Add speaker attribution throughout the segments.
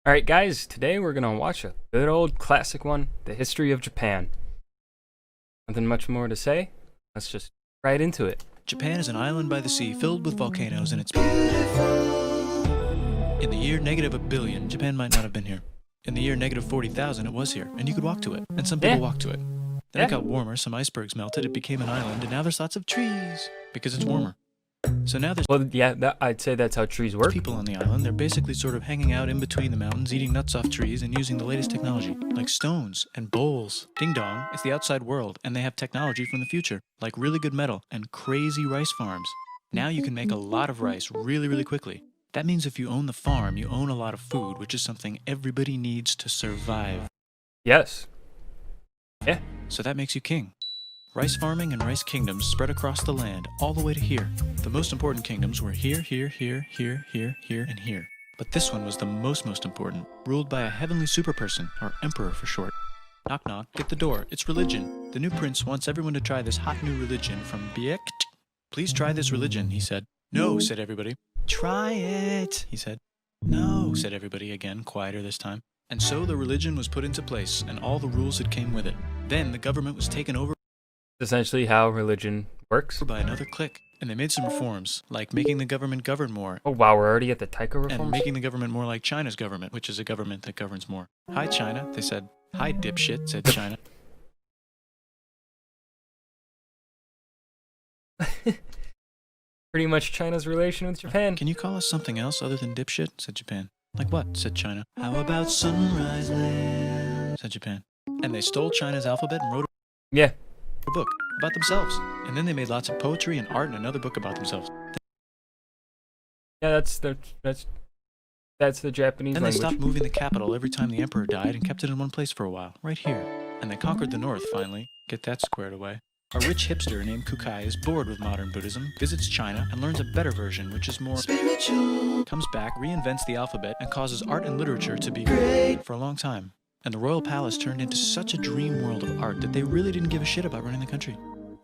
Speaker 1: Alright guys, today we're gonna watch a good old classic one, The History of Japan. Nothing much more to say, let's just right into it.
Speaker 2: Japan is an island by the sea filled with volcanoes and it's beautiful. In the year -1 billion, Japan might not have been here. In the year -40,000, it was here, and you could walk to it, and some people walked to it. Then it got warmer, some icebergs melted, it became an island, and now there's lots of trees, because it's warmer. So now there's
Speaker 1: I'd say that's how trees work.
Speaker 2: people on the island. They're basically sort of hanging out in between the mountains, eating nuts off trees, and using the latest technology, like stones and bowls. Ding dong, it's the outside world, and they have technology from the future, like really good metal and crazy rice farms. Now you can make a lot of rice really quickly. That means if you own the farm, you own a lot of food, which is something everybody needs to survive.
Speaker 1: Yes. Yeah.
Speaker 2: So that makes you king. Rice farming and rice kingdoms spread across the land, all the way to here. The most important kingdoms were here, and here. But this one was the most important, ruled by a heavenly superperson, or emperor for short. Knock knock, get the door, it's religion. The new prince wants everyone to try this hot new religion from Biekt. Please try this religion, he said. No, said everybody. Try it, he said. No, said everybody again, quieter this time. And so the religion was put into place, and all the rules that came with it. Then the government was taken over
Speaker 1: Essentially how religion works.
Speaker 2: by another clique, and they made some reforms, like making the government govern more,
Speaker 1: Oh wow, we're already at the Taika
Speaker 2: and
Speaker 1: reforms?
Speaker 2: making the government more like China's government, which is a government that governs more. Hi, China, they said. Hi, dipshit, said China.
Speaker 1: Pretty much China's relation with Japan.
Speaker 2: Can you call us something else other than dipshit, said Japan. Like what, said China. How about Sunrise Land, said Japan. And they stole China's alphabet and wrote
Speaker 1: Yeah.
Speaker 2: a book about themselves. And then they made lots of poetry and art and another book about themselves.
Speaker 1: Yeah, that's the Japanese
Speaker 2: Then they
Speaker 1: language.
Speaker 2: stopped moving the capital every time the emperor died and kept it in one place for a while, right here. And they conquered the north finally. Get that squared away. A rich hipster named Kukai is bored with modern Buddhism, visits China, and learns a better version, which is more spiritual. Comes back, reinvents the alphabet, and causes art and literature to be great for a long time. And the royal palace turned into such a dream world of art that they really didn't give a shit about running the country.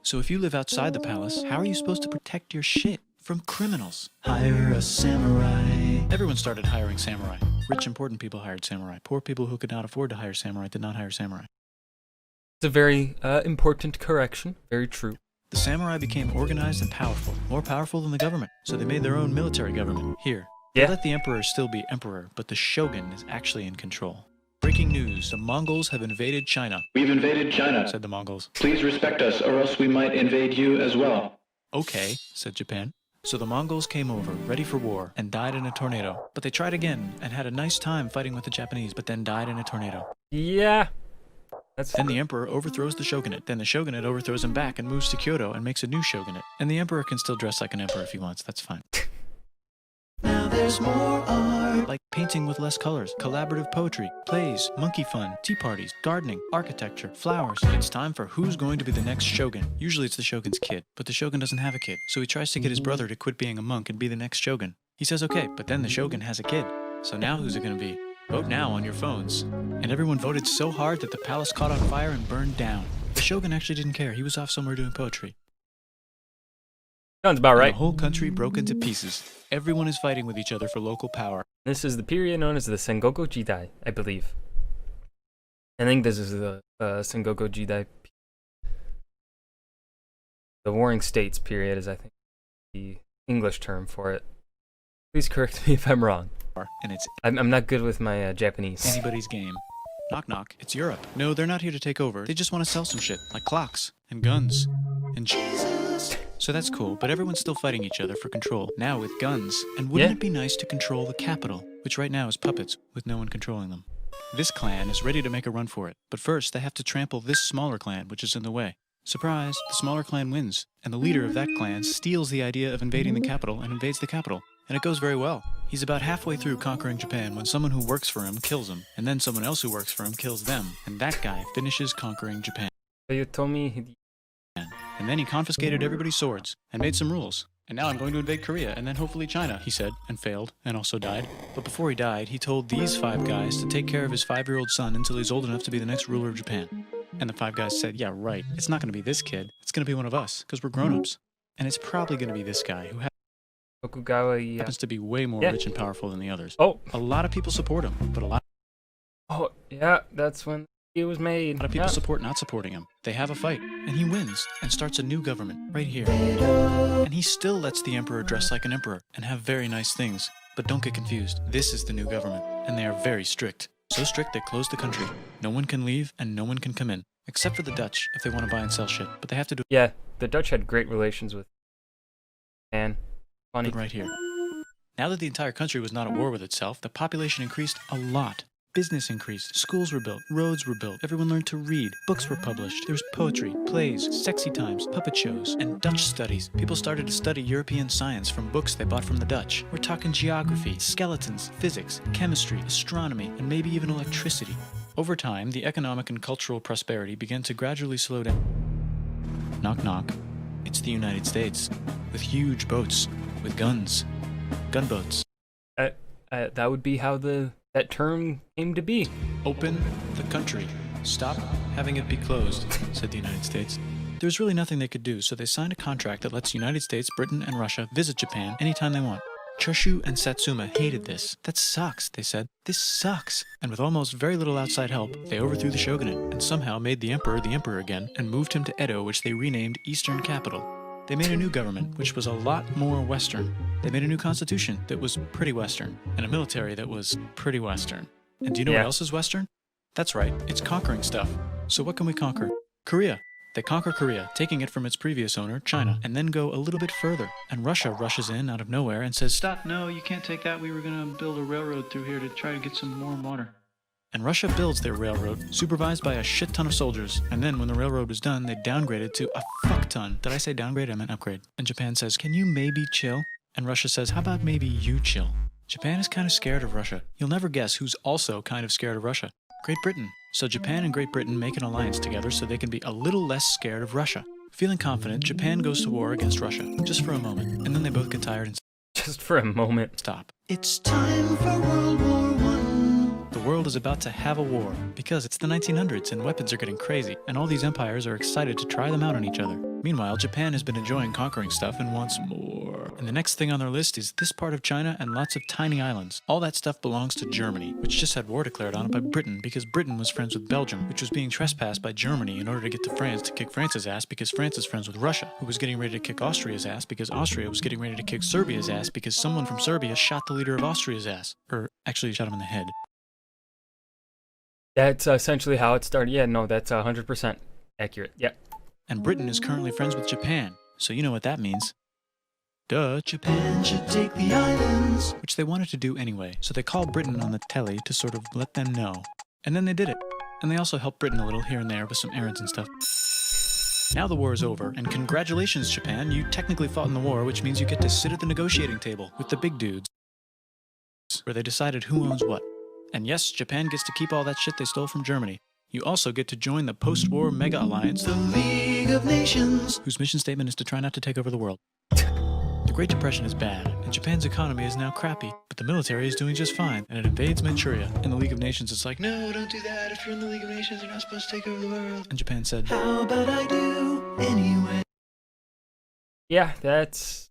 Speaker 2: So if you live outside the palace, how are you supposed to protect your shit from criminals? Hire a samurai. Everyone started hiring samurai. Rich, important people hired samurai. Poor people who could not afford to hire samurai did not hire samurai.
Speaker 1: It's a very important correction. Very true.
Speaker 2: The samurai became organized and powerful, more powerful than the government, so they made their own military government here. They
Speaker 1: Yeah.
Speaker 2: let the emperor still be emperor, but the shogun is actually in control. Breaking news, the Mongols have invaded China,
Speaker 3: We've invaded China.
Speaker 2: said the Mongols.
Speaker 3: Please respect us, or else we might invade you as well.
Speaker 2: Okay, said Japan. So the Mongols came over, ready for war, and died in a tornado. But they tried again, and had a nice time fighting with the Japanese, but then died in a tornado.
Speaker 1: Yeah. That's
Speaker 2: Then the emperor overthrows the shogunate. Then the shogunate overthrows him back and moves to Kyoto and makes a new shogunate. And the emperor can still dress like an emperor if he wants, that's fine. Now there's more art. Like painting with less colors, collaborative poetry, plays, monkey fun, tea parties, gardening, architecture, flowers. It's time for who's going to be the next shogun. Usually it's the shogun's kid, but the shogun doesn't have a kid. So he tries to get his brother to quit being a monk and be the next shogun. He says okay, but then the shogun has a kid. So now who's it gonna be? Vote now on your phones. And everyone voted so hard that the palace caught on fire and burned down. The shogun actually didn't care. He was off somewhere doing poetry.
Speaker 1: sounds about
Speaker 2: And
Speaker 1: right.
Speaker 2: the whole country broke into pieces. Everyone is fighting with each other for local power.
Speaker 1: This is the period known as the Sengoku Jidai, I believe. I think this is the Sengoku Jidai. The Warring States period is, I think, the English term for it. Please correct me if I'm wrong.
Speaker 2: And it's
Speaker 1: I'm not good with my Japanese.
Speaker 2: anybody's game. Knock knock, it's Europe. No, they're not here to take over. They just want to sell some shit, like clocks, and guns, and Jesus. So that's cool, but everyone's still fighting each other for control, now with guns. And wouldn't
Speaker 1: Yeah.
Speaker 2: it be nice to control the capital, which right now is puppets, with no one controlling them? This clan is ready to make a run for it, but first they have to trample this smaller clan, which is in the way. Surprise, the smaller clan wins, and the leader of that clan steals the idea of invading the capital and invades the capital. And it goes very well. He's about halfway through conquering Japan when someone who works for him kills him, and then someone else who works for him kills them, and that guy finishes conquering Japan.
Speaker 1: Toyotomi
Speaker 2: And then he confiscated everybody's swords, and made some rules. And now I'm going to invade Korea, and then hopefully China, he said, and failed, and also died. But before he died, he told these 5 guys to take care of his 5-year-old son until he's old enough to be the next ruler of Japan. And the 5 guys said, yeah, right, it's not going to be this kid, it's going to be one of us, because we're grown-ups. And it's probably going to be this guy who
Speaker 1: Tokugawa, yeah.
Speaker 2: happens to be way more
Speaker 1: Yeah.
Speaker 2: rich and powerful than the others.
Speaker 1: Oh,
Speaker 2: A lot of people support him, but a lot
Speaker 1: yeah, that's when it was made.
Speaker 2: of people
Speaker 1: Yeah.
Speaker 2: support not supporting him. They have a fight, and he wins and starts a new government right here. And he still lets the emperor dress like an emperor and have very nice things. But don't get confused. This is the new government, and they are very strict. So strict they close the country. No one can leave and no one can come in, except for the Dutch if they want to buy and sell shit. But they have to do
Speaker 1: Yeah, the Dutch had great relations with Japan. Funny.
Speaker 2: it right here. Now that the entire country was not at war with itself, the population increased a lot. Business increased, schools were built, roads were built, everyone learned to read, books were published, there was poetry, plays, sexy times, puppet shows, and Dutch studies. People started to study European science from books they bought from the Dutch. We're talking geography, skeletons, physics, chemistry, astronomy, and maybe even electricity. Over time, the economic and cultural prosperity began to gradually slow down. Knock knock. It's the United States, with huge boats, with guns, gunboats.
Speaker 1: That would be how that term came to be.
Speaker 2: Open the country. Stop having it be closed, said the United States. There was really nothing they could do, so they signed a contract that lets the United States, Britain, and Russia visit Japan anytime they want. Choshu and Satsuma hated this. That sucks, they said. This sucks. And with almost very little outside help, they overthrew the shogunate and somehow made the emperor again and moved him to Edo, which they renamed Eastern Capital. They made a new government, which was a lot more Western. They made a new constitution that was pretty Western, and a military that was pretty Western. And do you know
Speaker 1: Yeah.
Speaker 2: what else is Western? That's right, it's conquering stuff. So what can we conquer? Korea. They conquer Korea, taking it from its previous owner, China, and then go a little bit further. And Russia rushes in out of nowhere and says, "Stop, no, you can't take that. We were going to build a railroad through here to try to get some warm water." And Russia builds their railroad, supervised by a shit ton of soldiers. And then when the railroad was done, they downgraded to a fuck ton. Did I say downgrade? I meant upgrade. And Japan says, "Can you maybe chill?" And Russia says, "How about maybe you chill?" Japan is kind of scared of Russia. You'll never guess who's also kind of scared of Russia. Great Britain. So Japan and Great Britain make an alliance together so they can be a little less scared of Russia. Feeling confident, Japan goes to war against Russia, just for a moment, and then they both get tired and
Speaker 1: Just for a moment.
Speaker 2: stop. It's time for World War I. The world is about to have a war, because it's the 1900s and weapons are getting crazy, and all these empires are excited to try them out on each other. Meanwhile, Japan has been enjoying conquering stuff and wants more. And the next thing on their list is this part of China and lots of tiny islands. All that stuff belongs to Germany, which just had war declared on it by Britain because Britain was friends with Belgium, which was being trespassed by Germany in order to get to France to kick France's ass because France is friends with Russia, who was getting ready to kick Austria's ass because Austria was getting ready to kick Serbia's ass because someone from Serbia shot the leader of Austria's ass. Or actually shot him in the head.
Speaker 1: That's essentially how it started. Yeah, no, that's 100% accurate. Yeah.
Speaker 2: And Britain is currently friends with Japan, so you know what that means. Duh, Japan should take the islands. Which they wanted to do anyway, so they called Britain on the telly to sort of let them know. And then they did it. And they also helped Britain a little here and there with some errands and stuff. Now the war is over, and congratulations, Japan, you technically fought in the war, which means you get to sit at the negotiating table with the big dudes, where they decided who owns what. And yes, Japan gets to keep all that shit they stole from Germany. You also get to join the post-war mega alliance, the League of Nations, whose mission statement is to try not to take over the world. The Great Depression is bad, and Japan's economy is now crappy, but the military is doing just fine, and it invades Manchuria. And the League of Nations is like, "No, don't do that. If you're in the League of Nations, you're not supposed to take over the world." And Japan said, "How about I do anyway?"
Speaker 1: Yeah, that's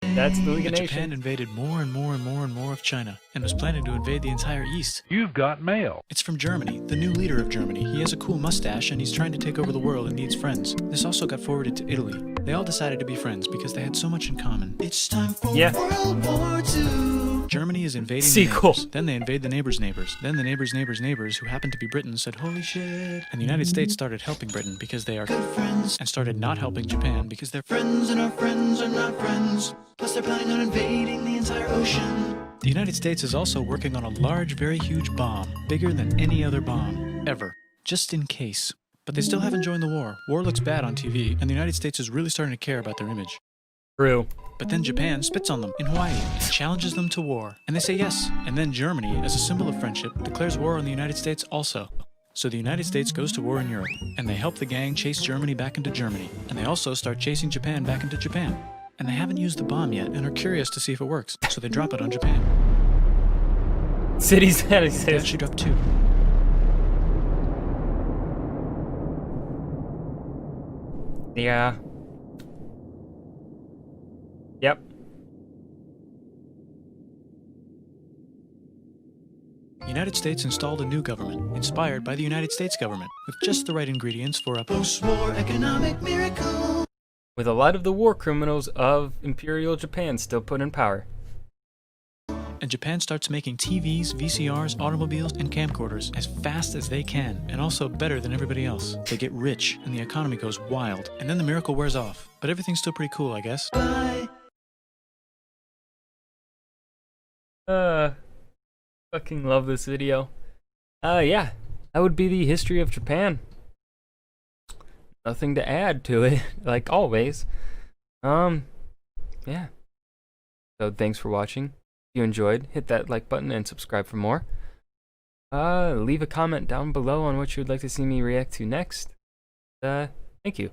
Speaker 1: the League of
Speaker 2: And Japan
Speaker 1: Nations.
Speaker 2: invaded more and more and more and more of China, and was planning to invade the entire East.
Speaker 4: You've got mail.
Speaker 2: It's from Germany, the new leader of Germany. He has a cool mustache and he's trying to take over the world and needs friends. This also got forwarded to Italy. They all decided to be friends because they had so much in common. It's time for World War II. Germany is invading
Speaker 1: Sequel.
Speaker 2: the neighbors. Then they invade the neighbors' neighbors. Then the neighbors' neighbors' neighbors, who happened to be Britain, said, "Holy shit." And the United States started helping Britain because they are good friends, and started not helping Japan because they're friends and our friends are not friends. Plus they're planning on invading the entire ocean. The United States is also working on a large, very huge bomb, bigger than any other bomb, ever, just in case. But they still haven't joined the war. War looks bad on TV, and the United States is really starting to care about their image.
Speaker 1: True.
Speaker 2: But then Japan spits on them in Hawaii and challenges them to war, and they say yes. And then Germany, as a symbol of friendship, declares war on the United States also. So the United States goes to war in Europe, and they help the gang chase Germany back into Germany, and they also start chasing Japan back into Japan. And they haven't used the bomb yet and are curious to see if it works, so they drop it on Japan.
Speaker 1: Cities that
Speaker 2: They
Speaker 1: exist.
Speaker 2: actually dropped 2.
Speaker 1: Yeah. Yep.
Speaker 2: United States installed a new government, inspired by the United States government, with just the right ingredients for a post-war economic miracle.
Speaker 1: With a lot of the war criminals of Imperial Japan still put in power.
Speaker 2: And Japan starts making TVs, VCRs, automobiles, and camcorders as fast as they can, and also better than everybody else. They get rich, and the economy goes wild, and then the miracle wears off. But everything's still pretty cool, I guess. Bye!
Speaker 1: Fucking love this video. Yeah, that would be the history of Japan. Nothing to add to it, like always. Yeah. So thanks for watching. If you enjoyed, hit that like button and subscribe for more. Leave a comment down below on what you would like to see me react to next. Thank you.